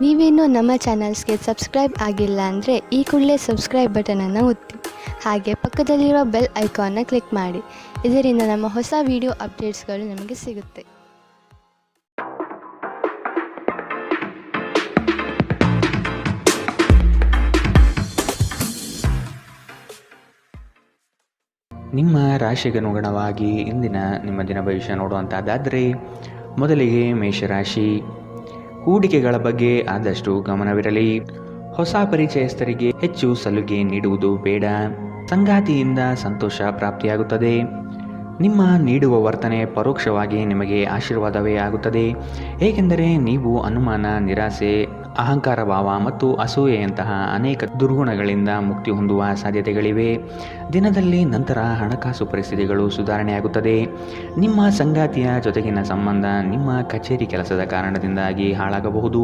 ನೀವೇನೂ ನಮ್ಮ ಚಾನಲ್ಸ್ಗೆ ಸಬ್ಸ್ಕ್ರೈಬ್ ಆಗಿಲ್ಲ ಅಂದರೆ ಈ ಕೂಡಲೇ ಸಬ್ಸ್ಕ್ರೈಬ್ ಬಟನನ್ನು ಒತ್ತಿ ಹಾಗೆ ಪಕ್ಕದಲ್ಲಿರೋ ಬೆಲ್ ಐಕಾನ್ನ ಕ್ಲಿಕ್ ಮಾಡಿ. ಇದರಿಂದ ನಮ್ಮ ಹೊಸ ವಿಡಿಯೋ ಅಪ್ಡೇಟ್ಸ್ಗಳು ನಿಮಗೆ ಸಿಗುತ್ತೆ. ನಿಮ್ಮ ರಾಶಿಗನುಗುಣವಾಗಿ ಇಂದಿನ ನಿಮ್ಮ ದಿನ ಭವಿಷ್ಯ ನೋಡುವಂಥದ್ದಾದರೆ ಮೊದಲಿಗೆ ಮೇಷರಾಶಿ. ಹೂಡಿಕೆಗಳ ಬಗ್ಗೆ ಆದಷ್ಟು ಗಮನವಿರಲಿ. ಹೊಸ ಪರಿಚಯಸ್ಥರಿಗೆ ಹೆಚ್ಚು ಸಲುಗೆ ನೀಡುವುದು ಬೇಡ. ಸಂಗಾತಿಯಿಂದ ಸಂತೋಷ ಪ್ರಾಪ್ತಿಯಾಗುತ್ತದೆ. ನಿಮ್ಮ ನೀಡುವ ವರ್ತನೆ ಪರೋಕ್ಷವಾಗಿ ನಿಮಗೆ ಆಶೀರ್ವಾದವೇ ಆಗುತ್ತದೆ. ಏಕೆಂದರೆ ನೀವು ಅನುಮಾನ, ನಿರಾಸೆ, ಅಹಂಕಾರ ಭಾವ ಮತ್ತು ಅಸೂಯೆಯಂತಹ ಅನೇಕ ದುರ್ಗುಣಗಳಿಂದ ಮುಕ್ತಿ ಹೊಂದುವ ಸಾಧ್ಯತೆಗಳಿವೆ. ದಿನದಲ್ಲಿ ನಂತರ ಹಣಕಾಸು ಪರಿಸ್ಥಿತಿಗಳು ಸುಧಾರಣೆಯಾಗುತ್ತದೆ. ನಿಮ್ಮ ಸಂಗಾತಿಯ ಜೊತೆಗಿನ ಸಂಬಂಧ ನಿಮ್ಮ ಕಚೇರಿ ಕೆಲಸದ ಕಾರಣದಿಂದಾಗಿ ಹಾಳಾಗಬಹುದು.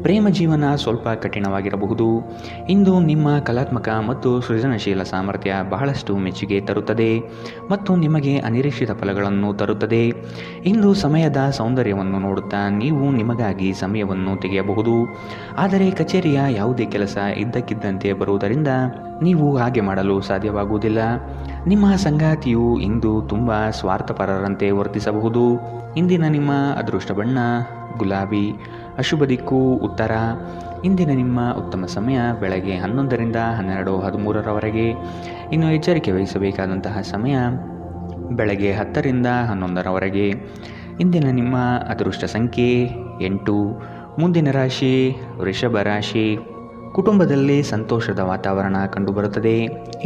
ಪ್ರೇಮ ಜೀವನ ಸ್ವಲ್ಪ ಕಠಿಣವಾಗಿರಬಹುದು. ಇಂದು ನಿಮ್ಮ ಕಲಾತ್ಮಕ ಮತ್ತು ಸೃಜನಶೀಲ ಸಾಮರ್ಥ್ಯ ಬಹಳಷ್ಟು ಮೆಚ್ಚುಗೆ ತರುತ್ತದೆ ಮತ್ತು ನಿಮಗೆ ಅನಿರೀಕ್ಷಿತ ಫಲಗಳನ್ನು ತರುತ್ತದೆ. ಇಂದು ಸಮಯದ ಸೌಂದರ್ಯವನ್ನು ನೋಡುತ್ತಾ ನೀವು ನಿಮಗಾಗಿ ಸಮಯವನ್ನು ತೆಗೆಯಬಹುದು. ಆದರೆ ಕಚೇರಿಯ ಯಾವುದೇ ಕೆಲಸ ಇದ್ದಕ್ಕಿದ್ದಂತೆ ಬರುವುದರಿಂದ ನೀವು ಹಾಗೆ ಮಾಡಲು ಸಾಧ್ಯವಾಗುವುದಿಲ್ಲ. ನಿಮ್ಮ ಸಂಗಾತಿಯು ಇಂದು ತುಂಬ ಸ್ವಾರ್ಥಪರರಂತೆ ವರ್ತಿಸಬಹುದು. ಇಂದಿನ ನಿಮ್ಮ ಅದೃಷ್ಟ ಬಣ್ಣ ಗುಲಾಬಿ. ಅಶುಭ ದಿಕ್ಕು ಉತ್ತರ. ಇಂದಿನ ನಿಮ್ಮ ಉತ್ತಮ ಸಮಯ ಬೆಳಗ್ಗೆ 11ರಿಂದ 12:13ರವರೆಗೆ. ಇನ್ನು ಎಚ್ಚರಿಕೆ ವಹಿಸಬೇಕಾದಂತಹ ಸಮಯ ಬೆಳಗ್ಗೆ 10ರಿಂದ 11ರವರೆಗೆ. ಇಂದಿನ ನಿಮ್ಮ ಅದೃಷ್ಟ ಸಂಖ್ಯೆ 8. ಮುಂದಿನ ರಾಶಿ ವೃಷಭ ರಾಶಿ. ಕುಟುಂಬದಲ್ಲಿ ಸಂತೋಷದ ವಾತಾವರಣ ಕಂಡುಬರುತ್ತದೆ.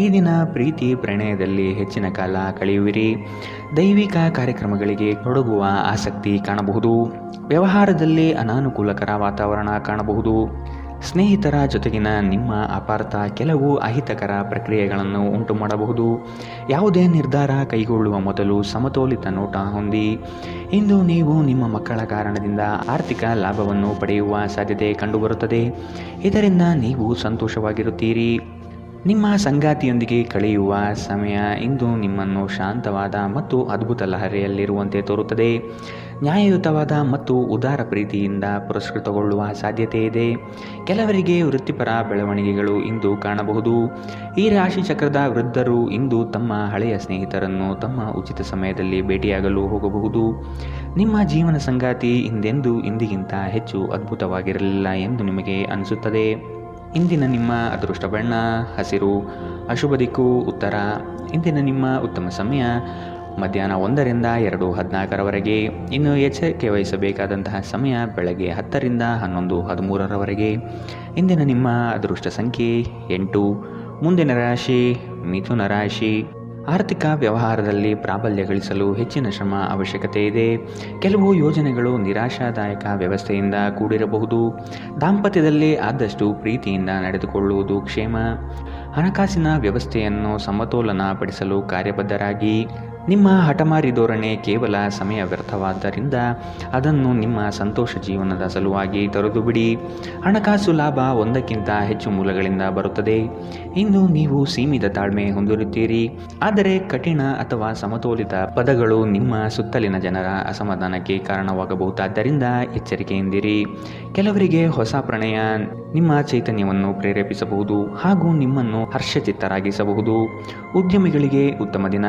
ಈ ದಿನ ಪ್ರೀತಿ ಪ್ರಣಯದಲ್ಲಿ ಹೆಚ್ಚಿನ ಕಾಲ ಕಳೆಯುವಿರಿ. ದೈವಿಕ ಕಾರ್ಯಕ್ರಮಗಳಿಗೆ ತೊಡಗುವ ಆಸಕ್ತಿ ಕಾಣಬಹುದು. ವ್ಯವಹಾರದಲ್ಲಿ ಅನಾನುಕೂಲಕರ ವಾತಾವರಣ ಕಾಣಬಹುದು. ಸ್ನೇಹಿತರ ಜೊತೆಗಿನ ನಿಮ್ಮ ಅಪಾರ್ಥ ಕೆಲವು ಅಹಿತಕರ ಪ್ರಕ್ರಿಯೆಗಳನ್ನು ಉಂಟು ಮಾಡಬಹುದು. ಯಾವುದೇ ನಿರ್ಧಾರ ಕೈಗೊಳ್ಳುವ ಮೊದಲು ಸಮತೋಲಿತ ನೋಟ ಹೊಂದಿ. ಇಂದು ನೀವು ನಿಮ್ಮ ಮಕ್ಕಳ ಕಾರಣದಿಂದ ಆರ್ಥಿಕ ಲಾಭವನ್ನು ಪಡೆಯುವ ಸಾಧ್ಯತೆ ಕಂಡುಬರುತ್ತದೆ. ಇದರಿಂದ ನೀವು ಸಂತೋಷವಾಗಿರುತ್ತೀರಿ. ನಿಮ್ಮ ಸಂಗಾತಿಯೊಂದಿಗೆ ಕಳೆಯುವ ಸಮಯ ಇಂದು ನಿಮ್ಮನ್ನು ಶಾಂತವಾದ ಮತ್ತು ಅದ್ಭುತ ಲಹರಿಯಲ್ಲಿರುವಂತೆ ತೋರುತ್ತದೆ. ನ್ಯಾಯಯುತವಾದ ಮತ್ತು ಉದಾರ ಪ್ರೀತಿಯಿಂದ ಪುರಸ್ಕೃತಗೊಳ್ಳುವ ಸಾಧ್ಯತೆ ಇದೆ. ಕೆಲವರಿಗೆ ವೃತ್ತಿಪರ ಬೆಳವಣಿಗೆಗಳು ಇಂದು ಕಾಣಬಹುದು. ಈ ರಾಶಿ ಚಕ್ರದ ವೃದ್ಧರು ಇಂದು ತಮ್ಮ ಹಳೆಯ ಸ್ನೇಹಿತರನ್ನು ತಮ್ಮ ಉಚಿತ ಸಮಯದಲ್ಲಿ ಭೇಟಿಯಾಗಲು ಹೋಗಬಹುದು. ನಿಮ್ಮ ಜೀವನ ಸಂಗಾತಿ ಇಂದಿಗಿಂತ ಹೆಚ್ಚು ಅದ್ಭುತವಾಗಿರಲಿಲ್ಲ ಎಂದು ನಿಮಗೆ ಅನಿಸುತ್ತದೆ. ಇಂದಿನ ನಿಮ್ಮ ಅದೃಷ್ಟ ಬಣ್ಣ ಹಸಿರು. ಅಶುಭ ದಿಕ್ಕು ಉತ್ತರ. ಇಂದಿನ ನಿಮ್ಮ ಉತ್ತಮ ಸಮಯ ಮಧ್ಯಾಹ್ನ 1ರಿಂದ 2:14ರವರೆಗೆ. ಇನ್ನು ಎಚ್ಚರಿಕೆ ವಹಿಸಬೇಕಾದಂತಹ ಸಮಯ ಬೆಳಗ್ಗೆ 10ರಿಂದ 11:13ರವರೆಗೆ. ಇಂದಿನ ನಿಮ್ಮ ಅದೃಷ್ಟ ಸಂಖ್ಯೆ 8. ಮುಂದಿನ ರಾಶಿ ಮಿಥುನ ರಾಶಿ. ಆರ್ಥಿಕ ವ್ಯವಹಾರದಲ್ಲಿ ಪ್ರಾಬಲ್ಯ ಗಳಿಸಲು ಹೆಚ್ಚಿನ ಶ್ರಮ ಅವಶ್ಯಕತೆ ಇದೆ. ಕೆಲವು ಯೋಜನೆಗಳು ನಿರಾಶಾದಾಯಕ ವ್ಯವಸ್ಥೆಯಿಂದ ಕೂಡಿರಬಹುದು. ದಾಂಪತ್ಯದಲ್ಲಿ ಆದಷ್ಟು ಪ್ರೀತಿಯಿಂದ ನಡೆದುಕೊಳ್ಳುವುದು ಕ್ಷೇಮ. ಹಣಕಾಸಿನ ವ್ಯವಸ್ಥೆಯನ್ನು ಸಮತೋಲನ ಪಡಿಸಲು ಕಾರ್ಯಬದ್ಧರಾಗಿ. ನಿಮ್ಮ ಹಠಮಾರಿ ಧೋರಣೆ ಕೇವಲ ಸಮಯ ವ್ಯರ್ಥವಾದ್ದರಿಂದ ಅದನ್ನು ನಿಮ್ಮ ಸಂತೋಷ ಜೀವನದ ಸಲುವಾಗಿ ತೊರೆದು ಬಿಡಿ. ಹಣಕಾಸು ಲಾಭ ಒಂದಕ್ಕಿಂತ ಹೆಚ್ಚು ಮೂಲಗಳಿಂದ ಬರುತ್ತದೆ. ಇಂದು ನೀವು ಸೀಮಿತ ತಾಳ್ಮೆ ಹೊಂದಿರುತ್ತೀರಿ. ಆದರೆ ಕಠಿಣ ಅಥವಾ ಸಮತೋಲಿತ ಪದಗಳು ನಿಮ್ಮ ಸುತ್ತಲಿನ ಜನರ ಅಸಮಾಧಾನಕ್ಕೆ ಕಾರಣವಾಗಬಹುದಾದ್ದರಿಂದ ಎಚ್ಚರಿಕೆಯಿಂದಿರಿ. ಕೆಲವರಿಗೆ ಹೊಸ ಪ್ರಣಯ ನಿಮ್ಮ ಚೈತನ್ಯವನ್ನು ಪ್ರೇರೇಪಿಸಬಹುದು ಹಾಗೂ ನಿಮ್ಮನ್ನು ಹರ್ಷಚಿತ್ತರಾಗಿಸಬಹುದು. ಉದ್ಯಮಿಗಳಿಗೆ ಉತ್ತಮ ದಿನ.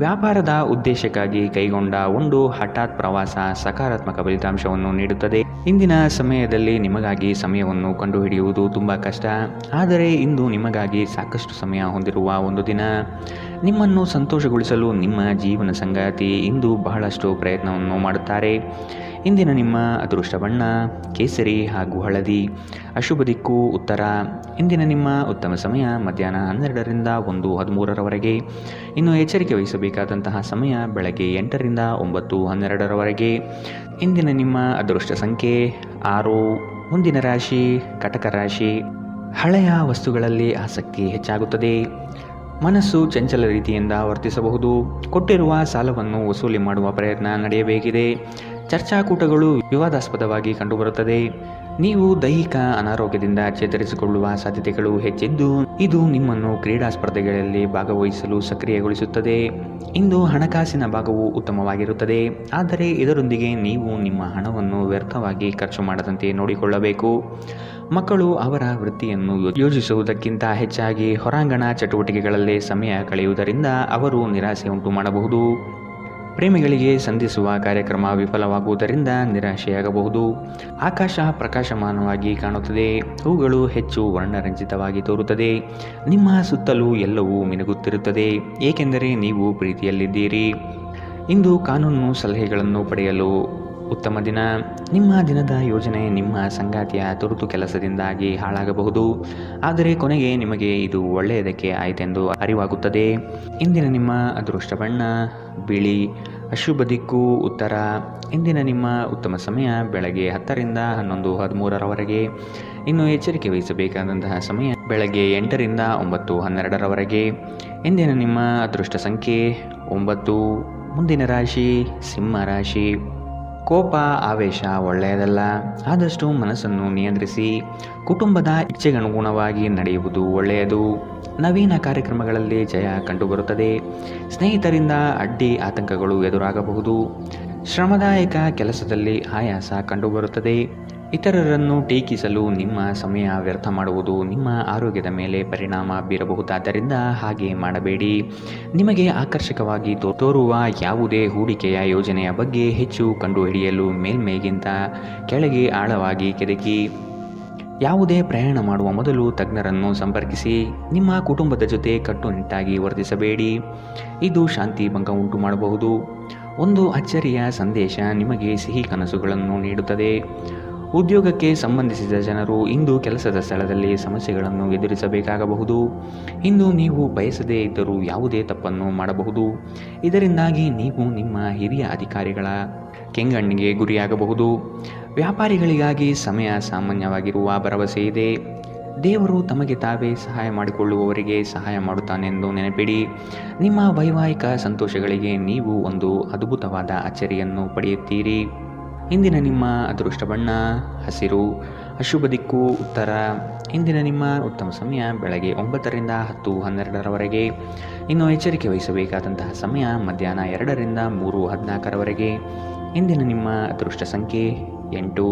ವ್ಯಾಪಾರದ ಉದ್ದೇಶಕ್ಕಾಗಿ ಕೈಗೊಂಡ ಒಂದು ಹಠಾತ್ ಪ್ರವಾಸ ಸಕಾರಾತ್ಮಕ ಫಲಿತಾಂಶವನ್ನು ನೀಡುತ್ತದೆ. ಇಂದಿನ ಸಮಯದಲ್ಲಿ ನಿಮಗಾಗಿ ಸಮಯವನ್ನು ಕಂಡುಹಿಡಿಯುವುದು ತುಂಬ ಕಷ್ಟ. ಆದರೆ ಇಂದು ನಿಮಗಾಗಿ ಸಾಕಷ್ಟು ಸಮಯ ಹೊಂದಿರುವ ಒಂದು ದಿನ. ನಿಮ್ಮನ್ನು ಸಂತೋಷಗೊಳಿಸಲು ನಿಮ್ಮ ಜೀವನ ಸಂಗಾತಿ ಇಂದು ಬಹಳಷ್ಟು ಪ್ರಯತ್ನವನ್ನು ಮಾಡುತ್ತಾರೆ. ಇಂದಿನ ನಿಮ್ಮ ಅದೃಷ್ಟ ಬಣ್ಣ ಕೇಸರಿ ಹಾಗೂ ಹಳದಿ. ಅಶುಭ ದಿಕ್ಕು ಉತ್ತರ. ಇಂದಿನ ನಿಮ್ಮ ಉತ್ತಮ ಸಮಯ ಮಧ್ಯಾಹ್ನ 12ರಿಂದ 1:13ರವರೆಗೆ. ಇನ್ನು ಎಚ್ಚರಿಕೆ ವಹಿಸಬೇಕಾದಂತಹ ಸಮಯ ಬೆಳಗ್ಗೆ 8ರಿಂದ 9:12ರವರೆಗೆ. ಇಂದಿನ ನಿಮ್ಮ ಅದೃಷ್ಟ ಸಂಖ್ಯೆ 6. ಮುಂದಿನ ರಾಶಿ ಕಟಕ ರಾಶಿ. ಹಳೆಯ ವಸ್ತುಗಳಲ್ಲಿ ಆಸಕ್ತಿ ಹೆಚ್ಚಾಗುತ್ತದೆ. ಮನಸ್ಸು ಚಂಚಲ ರೀತಿಯಿಂದ ವರ್ತಿಸಬಹುದು. ಕೊಟ್ಟಿರುವ ಸಾಲವನ್ನು ವಸೂಲಿ ಮಾಡುವ ಪ್ರಯತ್ನ ನಡೆಯಬೇಕಿದೆ. ಚರ್ಚಾಕೂಟಗಳು ವಿವಾದಾಸ್ಪದವಾಗಿ ಕಂಡುಬರುತ್ತದೆ. ನೀವು ದೈಹಿಕ ಅನಾರೋಗ್ಯದಿಂದ ಚೇತರಿಸಿಕೊಳ್ಳುವ ಸಾಧ್ಯತೆಗಳು ಹೆಚ್ಚಿದ್ದು ಇದು ನಿಮ್ಮನ್ನು ಕ್ರೀಡಾ ಸ್ಪರ್ಧೆಗಳಲ್ಲಿ ಭಾಗವಹಿಸಲು ಸಕ್ರಿಯಗೊಳಿಸುತ್ತದೆ. ಇಂದು ಹಣಕಾಸಿನ ಭಾಗವು ಉತ್ತಮವಾಗಿರುತ್ತದೆ, ಆದರೆ ಇದರೊಂದಿಗೆ ನೀವು ನಿಮ್ಮ ಹಣವನ್ನು ವ್ಯರ್ಥವಾಗಿ ಖರ್ಚು ಮಾಡದಂತೆ ನೋಡಿಕೊಳ್ಳಬೇಕು. ಮಕ್ಕಳು ಅವರ ವೃತ್ತಿಯನ್ನು ಯೋಜಿಸುವುದಕ್ಕಿಂತ ಹೆಚ್ಚಾಗಿ ಹೊರಾಂಗಣ ಚಟುವಟಿಕೆಗಳಲ್ಲೇ ಸಮಯ ಕಳೆಯುವುದರಿಂದ ಅವರು ನಿರಾಸೆ ಉಂಟು ಮಾಡಬಹುದು. ಪ್ರೇಮಿಗಳಿಗೆ ಸಂಧಿಸುವ ಕಾರ್ಯಕ್ರಮ ವಿಫಲವಾಗುವುದರಿಂದ ನಿರಾಶೆಯಾಗಬಹುದು. ಆಕಾಶ ಪ್ರಕಾಶಮಾನವಾಗಿ ಕಾಣುತ್ತದೆ, ಹೂಗಳು ಹೆಚ್ಚು ವರ್ಣರಂಜಿತವಾಗಿ ತೋರುತ್ತದೆ. ನಿಮ್ಮ ಸುತ್ತಲೂ ಎಲ್ಲವೂ ಮಿನುಗುತ್ತಿರುತ್ತದೆ, ಏಕೆಂದರೆ ನೀವು ಪ್ರೀತಿಯಲ್ಲಿದ್ದೀರಿ. ಇಂದು ಕಾನೂನು ಸಲಹೆಗಳನ್ನು ಪಡೆಯಲು ಉತ್ತಮ ದಿನ. ನಿಮ್ಮ ದಿನದ ಯೋಜನೆ ನಿಮ್ಮ ಸಂಗಾತಿಯ ತುರ್ತು ಕೆಲಸದಿಂದಾಗಿ ಹಾಳಾಗಬಹುದು, ಆದರೆ ಕೊನೆಗೆ ನಿಮಗೆ ಇದು ಒಳ್ಳೆಯದಕ್ಕೆ ಆಯಿತೆಂದು ಅರಿವಾಗುತ್ತದೆ. ಇಂದಿನ ನಿಮ್ಮ ಅದೃಷ್ಟ ಬಣ್ಣ ಬಿಳಿ. ಅಶುಭ ದಿಕ್ಕು ಉತ್ತರ. ಇಂದಿನ ನಿಮ್ಮ ಉತ್ತಮ ಸಮಯ ಬೆಳಗ್ಗೆ 10 ರಿಂದ 11:13ರವರೆಗೆ. ಇನ್ನು ಎಚ್ಚರಿಕೆ ವಹಿಸಬೇಕಾದಂತಹ ಸಮಯ ಬೆಳಗ್ಗೆ 8 ರಿಂದ 9:12ರವರೆಗೆ. ಇಂದಿನ ನಿಮ್ಮ ಅದೃಷ್ಟ ಸಂಖ್ಯೆ 9. ಮುಂದಿನ ರಾಶಿ ಸಿಂಹ ರಾಶಿ. ಕೋಪ ಆವೇಶ ಒಳ್ಳೆಯದಲ್ಲ, ಆದಷ್ಟು ಮನಸ್ಸನ್ನು ನಿಯಂತ್ರಿಸಿ. ಕುಟುಂಬದ ಇಚ್ಛೆಗನುಗುಣವಾಗಿ ನಡೆಯುವುದು ಒಳ್ಳೆಯದು. ನವೀನ ಕಾರ್ಯಕ್ರಮಗಳಲ್ಲಿ ಜಯ ಕಂಡುಬರುತ್ತದೆ. ಸ್ನೇಹಿತರಿಂದ ಅಡ್ಡಿ ಆತಂಕಗಳು ಎದುರಾಗಬಹುದು. ಶ್ರಮದಾಯಕ ಕೆಲಸದಲ್ಲಿ ಆಯಾಸ ಕಂಡುಬರುತ್ತದೆ. ಇತರರನ್ನು ಟೀಕಿಸಲು ನಿಮ್ಮ ಸಮಯ ವ್ಯರ್ಥ ಮಾಡುವುದು ನಿಮ್ಮ ಆರೋಗ್ಯದ ಮೇಲೆ ಪರಿಣಾಮ ಬೀರಬಹುದಾದ್ದರಿಂದ ಹಾಗೆ ಮಾಡಬೇಡಿ. ನಿಮಗೆ ಆಕರ್ಷಕವಾಗಿ ತೋರುವ ಯಾವುದೇ ಹೂಡಿಕೆಯ ಯೋಜನೆಯ ಬಗ್ಗೆ ಹೆಚ್ಚು ಕಂಡುಹಿಡಿಯಲು ಮೇಲ್ಮೈಗಿಂತ ಕೆಳಗೆ ಆಳವಾಗಿ ಕೆದಕಿ. ಯಾವುದೇ ಪ್ರಯಾಣ ಮಾಡುವ ಮೊದಲು ತಜ್ಞರನ್ನು ಸಂಪರ್ಕಿಸಿ. ನಿಮ್ಮ ಕುಟುಂಬದ ಜೊತೆ ಕಟ್ಟುನಿಟ್ಟಾಗಿ ವರ್ತಿಸಬೇಡಿ, ಇದು ಶಾಂತಿ ಭಂಗ ಉಂಟು ಮಾಡಬಹುದು. ಒಂದು ಅಚ್ಚರಿಯ ಸಂದೇಶ ನಿಮಗೆ ಸಿಹಿ ಕನಸುಗಳನ್ನು ನೀಡುತ್ತದೆ. ಉದ್ಯೋಗಕ್ಕೆ ಸಂಬಂಧಿಸಿದ ಜನರು ಇಂದು ಕೆಲಸದ ಸ್ಥಳದಲ್ಲಿ ಸಮಸ್ಯೆಗಳನ್ನು ಎದುರಿಸಬೇಕಾಗಬಹುದು. ಇಂದು ನೀವು ಬಯಸದೇ ಇದ್ದರೂ ಯಾವುದೇ ತಪ್ಪನ್ನು ಮಾಡಬಹುದು. ಇದರಿಂದಾಗಿ ನೀವು ನಿಮ್ಮ ಹಿರಿಯ ಅಧಿಕಾರಿಗಳ ಕೆಂಗಣ್ಣಿಗೆ ಗುರಿಯಾಗಬಹುದು. ವ್ಯಾಪಾರಿಗಳಿಗಾಗಿ ಸಮಯ ಸಾಮಾನ್ಯವಾಗಿರುವ ಭರವಸೆ ಇದೆ. ದೇವರು ತಮಗೆ ತಾವೇ ಸಹಾಯ ಮಾಡಿಕೊಳ್ಳುವವರಿಗೆ ಸಹಾಯ ಮಾಡುತ್ತಾನೆಂದು ನೆನಪಿಡಿ. ನಿಮ್ಮ ವೈವಾಹಿಕ ಸಂತೋಷಗಳಿಗೆ ನೀವು ಒಂದು ಅದ್ಭುತವಾದ ಅಚ್ಚರಿಯನ್ನು ಪಡೆಯುತ್ತೀರಿ. ಇಂದಿನ ನಿಮ್ಮ ಅದೃಷ್ಟ ಬಣ್ಣ ಹಸಿರು. ಅಶುಭ ದಿಕ್ಕು ಉತ್ತರ. ಇಂದಿನ ನಿಮ್ಮ ಉತ್ತಮ ಸಮಯ ಬೆಳಗ್ಗೆ 9 ರಿಂದ 10:12ರವರೆಗೆ. ಇನ್ನು ಎಚ್ಚರಿಕೆ ವಹಿಸಬೇಕಾದಂತಹ ಸಮಯ ಮಧ್ಯಾಹ್ನ 2 ರಿಂದ 3:14ರವರೆಗೆ. ಇಂದಿನ ನಿಮ್ಮ ಅದೃಷ್ಟ ಸಂಖ್ಯೆ 8.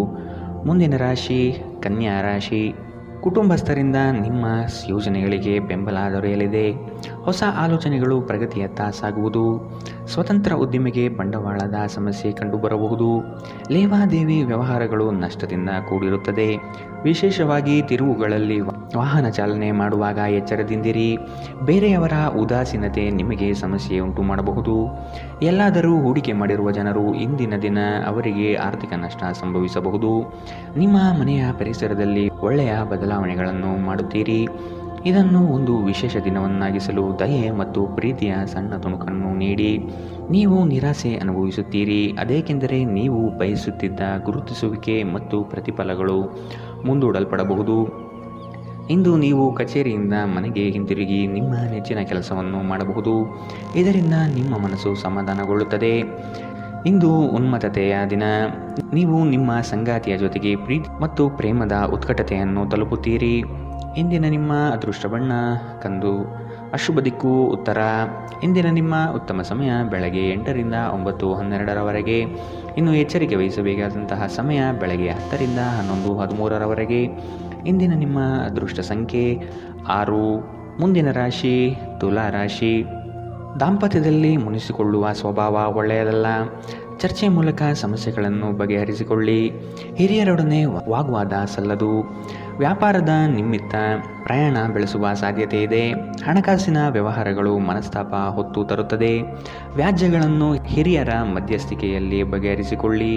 ಮುಂದಿನ ರಾಶಿ ಕನ್ಯಾ ರಾಶಿ. ಕುಟುಂಬಸ್ಥರಿಂದ ನಿಮ್ಮ ಯೋಜನೆಗಳಿಗೆ ಬೆಂಬಲ ದೊರೆಯಲಿದೆ. ಹೊಸ ಆಲೋಚನೆಗಳು ಪ್ರಗತಿಯತ್ತ ಸಾಗುವುದು. ಸ್ವತಂತ್ರ ಉದ್ದಿಮೆಗೆ ಬಂಡವಾಳದ ಸಮಸ್ಯೆ ಕಂಡುಬರಬಹುದು. ಲೇವಾದೇವಿ ವ್ಯವಹಾರಗಳು ನಷ್ಟದಿಂದ ಕೂಡಿರುತ್ತದೆ. ವಿಶೇಷವಾಗಿ ತಿರುವುಗಳಲ್ಲಿ ವಾಹನ ಚಾಲನೆ ಮಾಡುವಾಗ ಎಚ್ಚರದಿಂದಿರಿ. ಬೇರೆಯವರ ಉದಾಸೀನತೆ ನಿಮಗೆ ಸಮಸ್ಯೆ ಉಂಟು ಮಾಡಬಹುದು. ಎಲ್ಲಾದರೂ ಹೂಡಿಕೆ ಮಾಡಿರುವ ಜನರು ಇಂದಿನ ದಿನ ಅವರಿಗೆ ಆರ್ಥಿಕ ನಷ್ಟ ಸಂಭವಿಸಬಹುದು. ನಿಮ್ಮ ಮನೆಯ ಪರಿಸರದಲ್ಲಿ ಒಳ್ಳೆಯ ಬದಲಾವಣೆಗಳನ್ನು ಮಾಡುತ್ತೀರಿ. ಇದನ್ನು ಒಂದು ವಿಶೇಷ ದಿನವನ್ನಾಗಿಸಲು ದಯೆ ಮತ್ತು ಪ್ರೀತಿಯ ಸಣ್ಣ ತುಣುಕನ್ನು ನೀಡಿ. ನೀವು ನಿರಾಸೆ ಅನುಭವಿಸುತ್ತೀರಿ, ಅದೇಕೆಂದರೆ ನೀವು ಬಯಸುತ್ತಿದ್ದ ಗುರುತಿಸುವಿಕೆ ಮತ್ತು ಪ್ರತಿಫಲಗಳು ಮುಂದೂಡಲ್ಪಡಬಹುದು. ಇಂದು ನೀವು ಕಚೇರಿಯಿಂದ ಮನೆಗೆ ಹಿಂತಿರುಗಿ ನಿಮ್ಮ ನೆಚ್ಚಿನ ಕೆಲಸವನ್ನು ಮಾಡಬಹುದು. ಇದರಿಂದ ನಿಮ್ಮ ಮನಸ್ಸು ಸಮಾಧಾನಗೊಳ್ಳುತ್ತದೆ. ಇಂದು ಉನ್ಮತ್ತತೆಯ ದಿನ. ನೀವು ನಿಮ್ಮ ಸಂಗಾತಿಯ ಜೊತೆಗೆ ಪ್ರೀತಿ ಮತ್ತು ಪ್ರೇಮದ ಉತ್ಕಟತೆಯನ್ನು ತಲುಪುತ್ತೀರಿ. ಇಂದಿನ ನಿಮ್ಮ ಅದೃಷ್ಟ ಬಣ್ಣ ಕಂದು. ಅಶುಭ ದಿಕ್ಕು ಉತ್ತರ. ಇಂದಿನ ನಿಮ್ಮ ಉತ್ತಮ ಸಮಯ ಬೆಳಗ್ಗೆ 8 ರಿಂದ 9:12ರವರೆಗೆ. ಇನ್ನು ಎಚ್ಚರಿಕೆ ವಹಿಸಬೇಕಾದಂತಹ ಸಮಯ ಬೆಳಗ್ಗೆ 10 ರಿಂದ 11:13ರವರೆಗೆ. ಇಂದಿನ ನಿಮ್ಮ ಅದೃಷ್ಟ ಸಂಖ್ಯೆ 6. ಮುಂದಿನ ರಾಶಿ ತುಲಾ ರಾಶಿ. ದಾಂಪತ್ಯದಲ್ಲಿ ಮುನಿಸಿಕೊಳ್ಳುವ ಸ್ವಭಾವ ಒಳ್ಳೆಯದಲ್ಲ. ಚರ್ಚೆ ಮೂಲಕ ಸಮಸ್ಯೆಗಳನ್ನು ಬಗೆಹರಿಸಿಕೊಳ್ಳಿ. ಹಿರಿಯರೊಡನೆ ವಾಗ್ವಾದ ಸಲ್ಲದು. ವ್ಯಾಪಾರದ ನಿಮಿತ್ತ ಪ್ರಯಾಣ ಬೆಳೆಸುವ ಸಾಧ್ಯತೆ ಇದೆ. ಹಣಕಾಸಿನ ವ್ಯವಹಾರಗಳು ಮನಸ್ತಾಪ ಹೊತ್ತು ತರುತ್ತದೆ. ವ್ಯಾಜ್ಯಗಳನ್ನು ಹಿರಿಯರ ಮಧ್ಯಸ್ಥಿಕೆಯಲ್ಲಿ ಬಗೆಹರಿಸಿಕೊಳ್ಳಿ.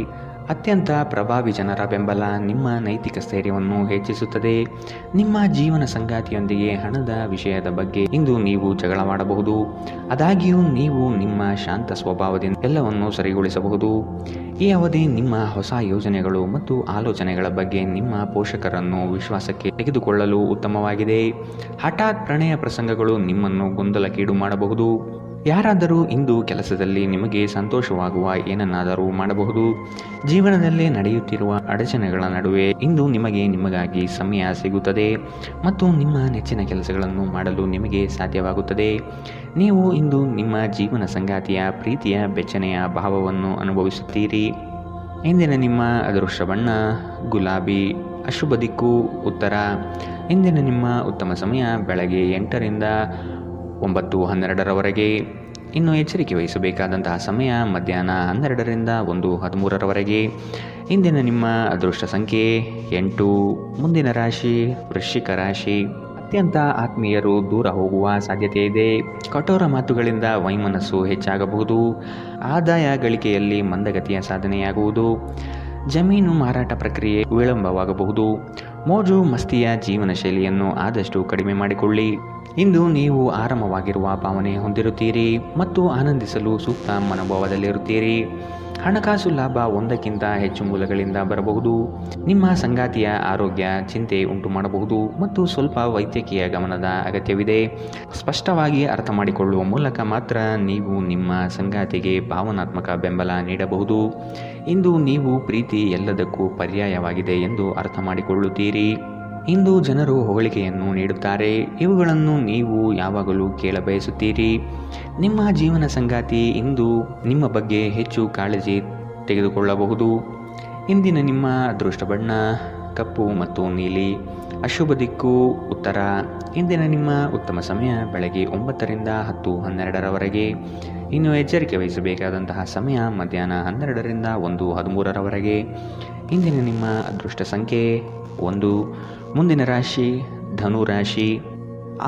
ಅತ್ಯಂತ ಪ್ರಭಾವಿ ಜನರ ಬೆಂಬಲ ನಿಮ್ಮ ನೈತಿಕ ಸ್ಥೈರ್ಯವನ್ನು ಹೆಚ್ಚಿಸುತ್ತದೆ. ನಿಮ್ಮ ಜೀವನ ಸಂಗಾತಿಯೊಂದಿಗೆ ಹಣದ ವಿಷಯದ ಬಗ್ಗೆ ಇಂದು ನೀವು ಜಗಳವಾಡಬಹುದು. ಆದಾಗ್ಯೂ ನೀವು ನಿಮ್ಮ ಶಾಂತ ಸ್ವಭಾವದಿಂದ ಎಲ್ಲವನ್ನೂ ಸರಿಗೊಳಿಸಬಹುದು. ಈ ಅವಧಿ ನಿಮ್ಮ ಹೊಸ ಯೋಜನೆಗಳು ಮತ್ತು ಆಲೋಚನೆಗಳ ಬಗ್ಗೆ ನಿಮ್ಮ ಪೋಷಕರನ್ನು ವಿಶ್ವಾಸಕ್ಕೆ ತೆಗೆದುಕೊಳ್ಳಲು ಉತ್ತಮವಾಗಿದೆ. ಹಠಾತ್ ಪ್ರಣಯ ಪ್ರಸಂಗಗಳು ನಿಮ್ಮನ್ನು ಗೊಂದಲಕ್ಕೀಡು ಮಾಡಬಹುದು. ಯಾರಾದರೂ ಇಂದು ಕೆಲಸದಲ್ಲಿ ನಿಮಗೆ ಸಂತೋಷವಾಗುವ ಏನನ್ನಾದರೂ ಮಾಡಬಹುದು. ಜೀವನದಲ್ಲಿ ನಡೆಯುತ್ತಿರುವ ಅಡಚಣೆಗಳ ನಡುವೆ ಇಂದು ನಿಮಗಾಗಿ ಸಮಯ ಸಿಗುತ್ತದೆ ಮತ್ತು ನಿಮ್ಮ ನೆಚ್ಚಿನ ಕೆಲಸಗಳನ್ನು ಮಾಡಲು ನಿಮಗೆ ಸಾಧ್ಯವಾಗುತ್ತದೆ. ನೀವು ಇಂದು ನಿಮ್ಮ ಜೀವನ ಸಂಗಾತಿಯ ಪ್ರೀತಿಯ ಬೆಚ್ಚನೆಯ ಭಾವವನ್ನು ಅನುಭವಿಸುತ್ತೀರಿ. ಇಂದಿನ ನಿಮ್ಮ ಅದೃಷ್ಟ ಬಣ್ಣ ಗುಲಾಬಿ, ಅಶುಭ ದಿಕ್ಕು ಉತ್ತರ. ಇಂದಿನ ನಿಮ್ಮ ಉತ್ತಮ ಸಮಯ ಬೆಳಗ್ಗೆ 8ರಿಂದ 9:12ರವರೆಗೆ. ಇನ್ನು ಎಚ್ಚರಿಕೆ ವಹಿಸಬೇಕಾದಂತಹ ಸಮಯ ಮಧ್ಯಾಹ್ನ 12ರಿಂದ 1:13ರವರೆಗೆ. ಇಂದಿನ ನಿಮ್ಮ ಅದೃಷ್ಟ ಸಂಖ್ಯೆ 8. ಮುಂದಿನ ರಾಶಿ ವೃಶ್ಚಿಕ ರಾಶಿ. ಅತ್ಯಂತ ಆತ್ಮೀಯರು ದೂರ ಹೋಗುವ ಸಾಧ್ಯತೆ ಇದೆ. ಕಠೋರ ಮಾತುಗಳಿಂದ ವೈಮನಸ್ಸು ಹೆಚ್ಚಾಗಬಹುದು. ಆದಾಯ ಗಳಿಕೆಯಲ್ಲಿ ಮಂದಗತಿಯ ಸಾಧನೆಯಾಗುವುದು. ಜಮೀನು ಮಾರಾಟ ಪ್ರಕ್ರಿಯೆ ವಿಳಂಬವಾಗಬಹುದು. ಮೋಜು ಮಸ್ತಿಯ ಜೀವನ ಶೈಲಿಯನ್ನು ಆದಷ್ಟು ಕಡಿಮೆ ಮಾಡಿಕೊಳ್ಳಿ. ಇಂದು ನೀವು ಆರಾಮವಾಗಿರುವ ಭಾವನೆ ಹೊಂದಿರುತ್ತೀರಿ ಮತ್ತು ಆನಂದಿಸಲು ಸೂಕ್ತ ಮನೋಭಾವದಲ್ಲಿರುತ್ತೀರಿ. ಹಣಕಾಸು ಲಾಭ ಒಂದಕ್ಕಿಂತ ಹೆಚ್ಚು ಮೂಲಗಳಿಂದ ಬರಬಹುದು. ನಿಮ್ಮ ಸಂಗಾತಿಯ ಆರೋಗ್ಯ ಚಿಂತೆ ಉಂಟು ಮಾಡಬಹುದು ಮತ್ತು ಸ್ವಲ್ಪ ವೈದ್ಯಕೀಯ ಗಮನದ ಅಗತ್ಯವಿದೆ. ಸ್ಪಷ್ಟವಾಗಿ ಅರ್ಥ ಮಾಡಿಕೊಳ್ಳುವ ಮೂಲಕ ಮಾತ್ರ ನೀವು ನಿಮ್ಮ ಸಂಗಾತಿಗೆ ಭಾವನಾತ್ಮಕ ಬೆಂಬಲ ನೀಡಬಹುದು. ಇಂದು ನೀವು ಪ್ರೀತಿ ಎಲ್ಲದಕ್ಕೂ ಪರ್ಯಾಯವಾಗಿದೆ ಎಂದು ಅರ್ಥ ಮಾಡಿಕೊಳ್ಳುತ್ತೀರಿ. ಇಂದು ಜನರು ಹೊಗಳಿಕೆಯನ್ನು ನೀಡುತ್ತಾರೆ. ಇವುಗಳನ್ನು ನೀವು ಯಾವಾಗಲೂ ಕೇಳಬಯಸುತ್ತೀರಿ. ನಿಮ್ಮ ಜೀವನ ಸಂಗಾತಿ ಇಂದು ನಿಮ್ಮ ಬಗ್ಗೆ ಹೆಚ್ಚು ಕಾಳಜಿ ತೆಗೆದುಕೊಳ್ಳಬಹುದು. ಇಂದಿನ ನಿಮ್ಮ ಅದೃಷ್ಟ ಬಣ್ಣ ಕಪ್ಪು ಮತ್ತು ನೀಲಿ, ಅಶುಭ ದಿಕ್ಕು ಉತ್ತರ. ಇಂದಿನ ನಿಮ್ಮ ಉತ್ತಮ ಸಮಯ ಬೆಳಗ್ಗೆ 9ರಿಂದ 10:12ರವರೆಗೆ. ಇನ್ನು ಎಚ್ಚರಿಕೆ ವಹಿಸಬೇಕಾದಂತಹ ಸಮಯ ಮಧ್ಯಾಹ್ನ 12ರಿಂದ 1:13ರವರೆಗೆ. ಇಂದಿನ ನಿಮ್ಮ ಅದೃಷ್ಟ ಸಂಖ್ಯೆ 1. ಮುಂದಿನ ರಾಶಿ ಧನು ರಾಶಿ.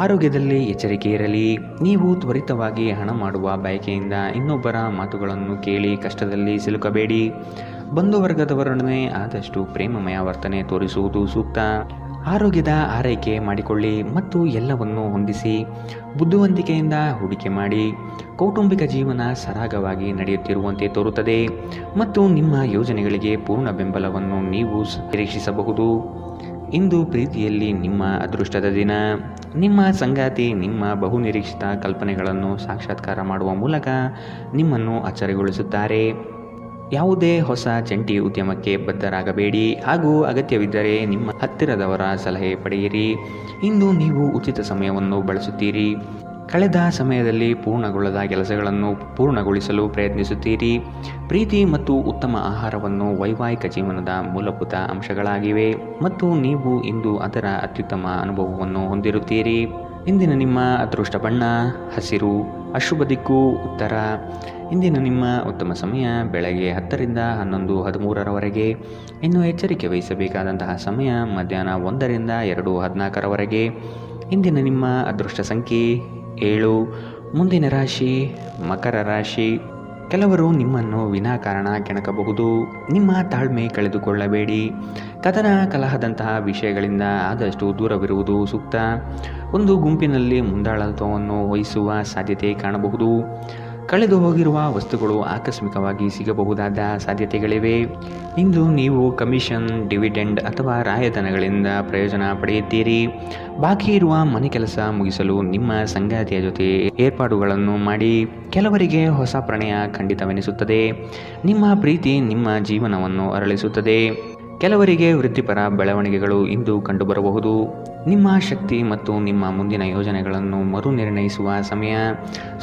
ಆರೋಗ್ಯದಲ್ಲಿ ಎಚ್ಚರಿಕೆ ಇರಲಿ. ನೀವು ತ್ವರಿತವಾಗಿ ಹಣ ಮಾಡುವ ಬಯಕೆಯಿಂದ ಇನ್ನೊಬ್ಬರ ಮಾತುಗಳನ್ನು ಕೇಳಿ ಕಷ್ಟದಲ್ಲಿ ಸಿಲುಕಬೇಡಿ. ಬಂಧುವರ್ಗದವರೊಡನೆ ಆದಷ್ಟು ಪ್ರೇಮಮಯ ವರ್ತನೆ ತೋರಿಸುವುದು ಸೂಕ್ತ. ಆರೋಗ್ಯದ ಆರೈಕೆ ಮಾಡಿಕೊಳ್ಳಿ ಮತ್ತು ಎಲ್ಲವನ್ನೂ ಹೊಂದಿಸಿ. ಬುದ್ಧಿವಂತಿಕೆಯಿಂದ ಹೂಡಿಕೆ ಮಾಡಿ. ಕೌಟುಂಬಿಕ ಜೀವನ ಸರಾಗವಾಗಿ ನಡೆಯುತ್ತಿರುವಂತೆ ತೋರುತ್ತದೆ ಮತ್ತು ನಿಮ್ಮ ಯೋಜನೆಗಳಿಗೆ ಪೂರ್ಣ ಬೆಂಬಲವನ್ನು ನೀವು ನಿರೀಕ್ಷಿಸಬಹುದು. ಇಂದು ಪ್ರೀತಿಯಲ್ಲಿ ನಿಮ್ಮ ಅದೃಷ್ಟದ ದಿನ. ನಿಮ್ಮ ಸಂಗಾತಿ ನಿಮ್ಮ ಬಹುನಿರೀಕ್ಷಿತ ಕಲ್ಪನೆಗಳನ್ನು ಸಾಕ್ಷಾತ್ಕಾರ ಮಾಡುವ ಮೂಲಕ ನಿಮ್ಮನ್ನು ಅಚ್ಚರಿಗೊಳಿಸುತ್ತಾರೆ. ಯಾವುದೇ ಹೊಸ ಜಂಟಿ ಉದ್ಯಮಕ್ಕೆ ಬದ್ಧರಾಗಬೇಡಿ ಹಾಗೂ ಅಗತ್ಯವಿದ್ದರೆ ನಿಮ್ಮ ಹತ್ತಿರದವರ ಸಲಹೆ ಪಡೆಯಿರಿ. ಇಂದು ನೀವು ಉಚಿತ ಸಮಯವನ್ನು ಬಳಸುತ್ತೀರಿ. ಕಳೆದ ಸಮಯದಲ್ಲಿ ಪೂರ್ಣಗೊಳ್ಳದ ಕೆಲಸಗಳನ್ನು ಪೂರ್ಣಗೊಳಿಸಲು ಪ್ರಯತ್ನಿಸುತ್ತೀರಿ. ಪ್ರೀತಿ ಮತ್ತು ಉತ್ತಮ ಆಹಾರವನ್ನು ವೈವಾಹಿಕ ಜೀವನದ ಮೂಲಭೂತ ಅಂಶಗಳಾಗಿವೆ ಮತ್ತು ನೀವು ಇಂದು ಅದರ ಅತ್ಯುತ್ತಮ ಅನುಭವವನ್ನು ಹೊಂದಿರುತ್ತೀರಿ. ಇಂದಿನ ನಿಮ್ಮ ಅದೃಷ್ಟ ಬಣ್ಣ ಹಸಿರು, ಅಶುಭ ದಿಕ್ಕು ಉತ್ತರ. ಇಂದಿನ ನಿಮ್ಮ ಉತ್ತಮ ಸಮಯ ಬೆಳಗ್ಗೆ 10ರಿಂದ 11:13ರವರೆಗೆ. ಇನ್ನು ಎಚ್ಚರಿಕೆ ವಹಿಸಬೇಕಾದಂತಹ ಸಮಯ ಮಧ್ಯಾಹ್ನ 1ರಿಂದ 2:14ರವರೆಗೆ. ಇಂದಿನ ನಿಮ್ಮ ಅದೃಷ್ಟ ಸಂಖ್ಯೆ 7. ಮುಂದಿನ ರಾಶಿ ಮಕರ ರಾಶಿ. ಕೆಲವರು ನಿಮ್ಮನ್ನು ವಿನಾಕಾರಣ ಕೆಣಕಬಹುದು. ನಿಮ್ಮ ತಾಳ್ಮೆ ಕಳೆದುಕೊಳ್ಳಬೇಡಿ. ಕದನ ಕಲಹದಂತಹ ವಿಷಯಗಳಿಂದ ಆದಷ್ಟು ದೂರವಿರುವುದು ಸೂಕ್ತ. ಒಂದು ಗುಂಪಿನಲ್ಲಿ ಮುಂದಾಳತ್ವವನ್ನು ವಹಿಸುವ ಸಾಧ್ಯತೆ ಕಾಣಬಹುದು. ಕಳೆದು ಹೋಗಿರುವ ವಸ್ತುಗಳು ಆಕಸ್ಮಿಕವಾಗಿ ಸಿಗಬಹುದಾದ ಸಾಧ್ಯತೆಗಳಿವೆ. ಇಂದು ನೀವು ಕಮಿಷನ್, ಡಿವಿಡೆಂಡ್ ಅಥವಾ ರಾಯಧನಗಳಿಂದ ಪ್ರಯೋಜನ ಪಡೆಯುತ್ತೀರಿ. ಬಾಕಿ ಇರುವ ಮನೆ ಕೆಲಸ ಮುಗಿಸಲು ನಿಮ್ಮ ಸಂಗಾತಿಯ ಜೊತೆ ಏರ್ಪಾಡುಗಳನ್ನು ಮಾಡಿ. ಕೆಲವರಿಗೆ ಹೊಸ ಪ್ರಣಯ ಖಂಡಿತವೆನಿಸುತ್ತದೆ. ನಿಮ್ಮ ಪ್ರೀತಿ ನಿಮ್ಮ ಜೀವನವನ್ನು ಅರಳಿಸುತ್ತದೆ. ಕೆಲವರಿಗೆ ವೃತ್ತಿಪರ ಬೆಳವಣಿಗೆಗಳು ಇಂದು ಕಂಡುಬರಬಹುದು. ನಿಮ್ಮ ಶಕ್ತಿ ಮತ್ತು ನಿಮ್ಮ ಮುಂದಿನ ಯೋಜನೆಗಳನ್ನು ಮರು ನಿರ್ಣಯಿಸುವ ಸಮಯ.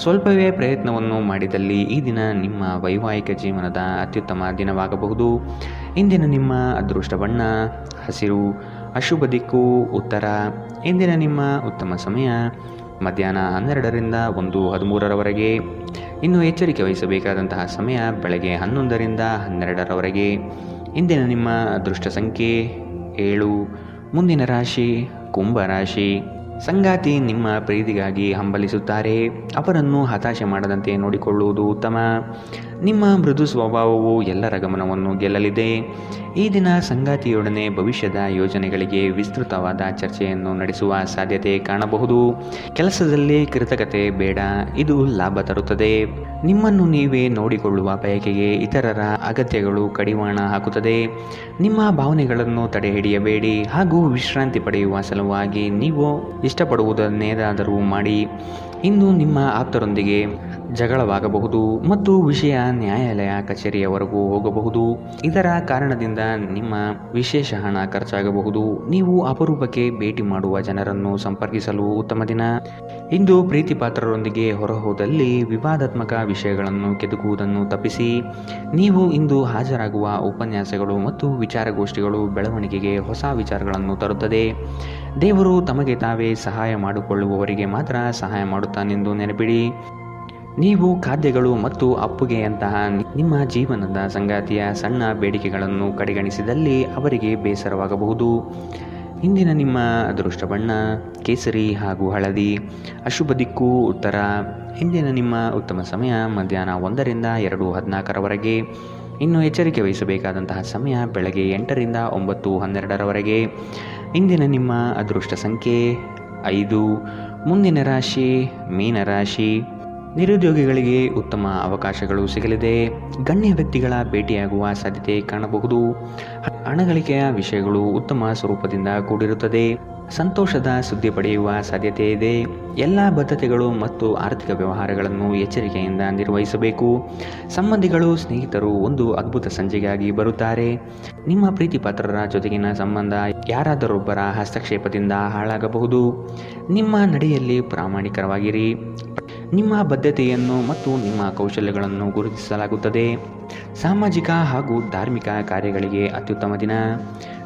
ಸ್ವಲ್ಪವೇ ಪ್ರಯತ್ನವನ್ನು ಮಾಡಿದಲ್ಲಿ ಈ ದಿನ ನಿಮ್ಮ ವೈವಾಹಿಕ ಜೀವನದ ಅತ್ಯುತ್ತಮ ದಿನವಾಗಬಹುದು. ಇಂದಿನ ನಿಮ್ಮ ಅದೃಷ್ಟ ಬಣ್ಣ ಹಸಿರು, ಅಶುಭ ದಿಕ್ಕು ಉತ್ತರ. ಇಂದಿನ ನಿಮ್ಮ ಉತ್ತಮ ಸಮಯ ಮಧ್ಯಾಹ್ನ 12ರಿಂದ 1:13ರವರೆಗೆ. ಇನ್ನು ಎಚ್ಚರಿಕೆ ವಹಿಸಬೇಕಾದಂತಹ ಸಮಯ ಬೆಳಗ್ಗೆ 11ರಿಂದ 12ರವರೆಗೆ. ಇಂದಿನ ನಿಮ್ಮ ಅದೃಷ್ಟ ಸಂಖ್ಯೆ 7. ಮುಂದಿನ ರಾಶಿ ಕುಂಭ ರಾಶಿ. ಸಂಗಾತಿ ನಿಮ್ಮ ಪ್ರೀತಿಗಾಗಿ ಹಂಬಲಿಸುತ್ತಾರೆ. ಅವರನ್ನು ಹತಾಶೆ ಮಾಡದಂತೆ ನೋಡಿಕೊಳ್ಳುವುದು ಉತ್ತಮ. ನಿಮ್ಮ ಮೃದು ಸ್ವಭಾವವು ಎಲ್ಲರ ಗಮನವನ್ನು ಗೆಲ್ಲಲಿದೆ. ಈ ದಿನ ಸಂಗಾತಿಯೊಡನೆ ಭವಿಷ್ಯದ ಯೋಜನೆಗಳಿಗೆ ವಿಸ್ತೃತವಾದ ಚರ್ಚೆಯನ್ನು ನಡೆಸುವ ಸಾಧ್ಯತೆ ಕಾಣಬಹುದು. ಕೆಲಸದಲ್ಲಿ ಕೃತಕತೆ ಬೇಡ, ಇದು ಲಾಭ ತರುತ್ತದೆ. ನಿಮ್ಮನ್ನು ನೀವೇ ನೋಡಿಕೊಳ್ಳುವ ಬಯಕೆಗೆ ಇತರರ ಅಗತ್ಯಗಳು ಕಡಿವಾಣ ಹಾಕುತ್ತದೆ. ನಿಮ್ಮ ಭಾವನೆಗಳನ್ನು ತಡೆಹಿಡಿಯಬೇಡಿ ಹಾಗೂ ವಿಶ್ರಾಂತಿ ಪಡೆಯುವ ಸಲುವಾಗಿ ನೀವು ಇಷ್ಟಪಡುವುದನ್ನೇನಾದರೂ ಮಾಡಿ. ಇಂದು ನಿಮ್ಮ ಆಪ್ತರೊಂದಿಗೆ ಜಗಳವಾಗಬಹುದು ಮತ್ತು ವಿಷಯ ನ್ಯಾಯಾಲಯ ಕಚೇರಿಯವರೆಗೂ ಹೋಗಬಹುದು. ಇದರ ಕಾರಣದಿಂದ ನಿಮ್ಮ ವಿಶೇಷ ಹಣ ಖರ್ಚಾಗಬಹುದು. ನೀವು ಅಪರೂಪಕ್ಕೆ ಭೇಟಿ ಮಾಡುವ ಜನರನ್ನು ಸಂಪರ್ಕಿಸಲು ಉತ್ತಮ ದಿನ. ಇಂದು ಪ್ರೀತಿ ಪಾತ್ರರೊಂದಿಗೆ ಹೊರಹೋದಲ್ಲಿ ವಿವಾದಾತ್ಮಕ ವಿಷಯಗಳನ್ನು ಕೆದಕುವುದನ್ನು ತಪ್ಪಿಸಿ. ನೀವು ಇಂದು ಹಾಜರಾಗುವ ಉಪನ್ಯಾಸಗಳು ಮತ್ತು ವಿಚಾರಗೋಷ್ಠಿಗಳು ಬೆಳವಣಿಗೆಗೆ ಹೊಸ ವಿಚಾರಗಳನ್ನು ತರುತ್ತದೆ. ದೇವರು ತಮಗೆ ತಾವೇ ಸಹಾಯ ಮಾಡಿಕೊಳ್ಳುವವರಿಗೆ ಮಾತ್ರ ಸಹಾಯ ಮಾಡುತ್ತಾನೆಂದು ನೆನಪಿಡಿ. ನೀವು ಖಾದ್ಯಗಳು ಮತ್ತು ಅಪ್ಪುಗೆಯಂತಹ ನಿಮ್ಮ ಜೀವನದ ಸಂಗಾತಿಯ ಸಣ್ಣ ಬೇಡಿಕೆಗಳನ್ನು ಕಡೆಗಣಿಸಿದಲ್ಲಿ ಅವರಿಗೆ ಬೇಸರವಾಗಬಹುದು. ಇಂದಿನ ನಿಮ್ಮ ಅದೃಷ್ಟ ಬಣ್ಣ ಕೇಸರಿ ಹಾಗೂ ಹಳದಿ. ಅಶುಭ ದಿಕ್ಕು ಉತ್ತರ. ಇಂದಿನ ನಿಮ್ಮ ಉತ್ತಮ ಸಮಯ ಮಧ್ಯಾಹ್ನ 1 ರಿಂದ 2:14 ಇನ್ನು ಎಚ್ಚರಿಕೆ ವಹಿಸಬೇಕಾದಂತಹ ಸಮಯ ಬೆಳಗ್ಗೆ 8 ರಿಂದ 9:12 ಇಂದಿನ ನಿಮ್ಮ ಅದೃಷ್ಟ ಸಂಖ್ಯೆ 5. ಮುಂದಿನ ರಾಶಿ ಮೀನರಾಶಿ. ನಿರುದ್ಯೋಗಿಗಳಿಗೆ ಉತ್ತಮ ಅವಕಾಶಗಳು ಸಿಗಲಿದೆ. ಗಣ್ಯ ವ್ಯಕ್ತಿಗಳ ಭೇಟಿಯಾಗುವ ಸಾಧ್ಯತೆ ಕಾಣಬಹುದು. ಹಣಗಳಿಕೆಯ ವಿಷಯಗಳು ಉತ್ತಮ ಸ್ವರೂಪದಿಂದ ಕೂಡಿರುತ್ತದೆ. ಸಂತೋಷದ ಸುದ್ದಿ ಪಡೆಯುವ ಸಾಧ್ಯತೆ ಇದೆ. ಎಲ್ಲ ಬದ್ಧತೆಗಳು ಮತ್ತು ಆರ್ಥಿಕ ವ್ಯವಹಾರಗಳನ್ನು ಎಚ್ಚರಿಕೆಯಿಂದ ನಿರ್ವಹಿಸಬೇಕು. ಸಂಬಂಧಿಗಳು ಸ್ನೇಹಿತರು ಒಂದು ಅದ್ಭುತ ಸಂಜೆಗಾಗಿ ಬರುತ್ತಾರೆ. ನಿಮ್ಮ ಪ್ರೀತಿ ಪಾತ್ರರ ಜೊತೆಗಿನ ಸಂಬಂಧ ಯಾರಾದರೊಬ್ಬರ ಹಸ್ತಕ್ಷೇಪದಿಂದ ಹಾಳಾಗಬಹುದು. ನಿಮ್ಮ ನಡೆಯಲ್ಲಿ ಪ್ರಾಮಾಣಿಕವಾಗಿರಿ. ನಿಮ್ಮ ಬದ್ಧತೆಯನ್ನು ಮತ್ತು ನಿಮ್ಮ ಕೌಶಲ್ಯಗಳನ್ನು ಗುರುತಿಸಲಾಗುತ್ತದೆ. ಸಾಮಾಜಿಕ ಹಾಗೂ ಧಾರ್ಮಿಕ ಕಾರ್ಯಗಳಿಗೆ ಅತ್ಯುತ್ತಮ ದಿನ.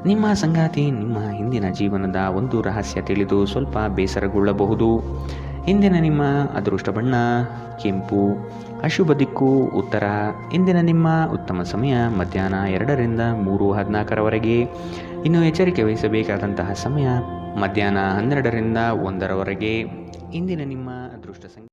ನಿಮ್ಮ ಸಂಗಾತಿ ನಿಮ್ಮ ಹಿಂದಿನ ಜೀವನದ ಒಂದು ರಹಸ್ಯ ತಿಳಿದು ಸ್ವಲ್ಪ ಬೇಸರಗೊಳ್ಳಬಹುದು. ಇಂದಿನ ನಿಮ್ಮ ಅದೃಷ್ಟ ಬಣ್ಣ ಕೆಂಪು. ಅಶುಭ ದಿಕ್ಕು ಉತ್ತರ. ಇಂದಿನ ನಿಮ್ಮ ಉತ್ತಮ ಸಮಯ ಮಧ್ಯಾಹ್ನ 2 ರಿಂದ 3:14 ಇನ್ನು ಎಚ್ಚರಿಕೆ ವಹಿಸಬೇಕಾದಂತಹ ಸಮಯ ಮಧ್ಯಾಹ್ನ 12 ರಿಂದ 1 ಇಂದಿನ ನಿಮ್ಮ ಅದೃಷ್ಟ ಸಂಖ್ಯೆ